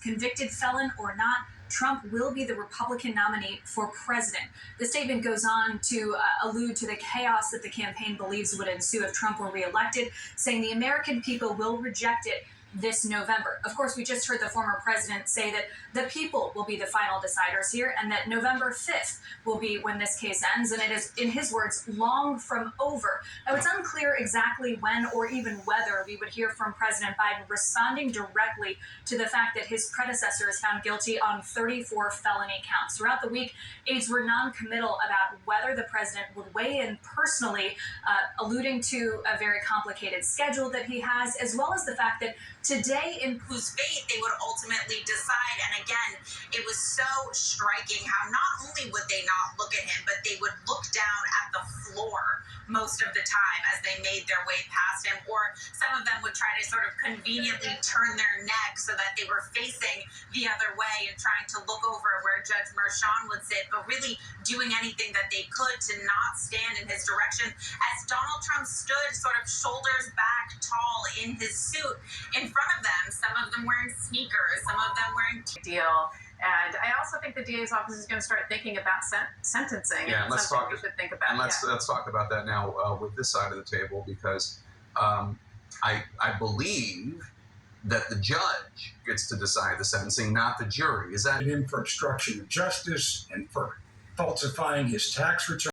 Convicted felon or not, Trump will be the Republican nominee for president. The statement goes on to allude to the chaos that the campaign believes would ensue if Trump were reelected, saying the American people will reject it this November. Of course, we just heard the former president say that the people will be the final deciders here and that November 5th will be when this case ends. And it is, in his words, long from over. Now, it's unclear exactly when or even whether we would hear from President Biden responding directly to the fact that his predecessor is found guilty on 34 felony counts. Throughout the week, aides were non-committal about whether the president would weigh in personally, alluding to a very complicated schedule that he has, as well as the fact that today, in whose fate they would ultimately decide. And again, it was so striking how not only would they not look at him, but they would look down at the floor most of the time as they made their way past him, or some of them would try to sort of conveniently turn their neck so that they were facing the other way and trying to look over where Judge Merchan would sit, but really doing anything that they could to not stand in his direction as Donald Trump stood sort of shoulders back tall in his suit in front of them, some of them wearing sneakers, some of them wearing deal. And I also think the DA's office is going to start thinking about sentencing. Yeah, let's talk. We should think about. And let's talk about that now with this side of the table, because I believe that the judge gets to decide the sentencing, not the jury. Is that him for obstruction of justice and for falsifying his tax return?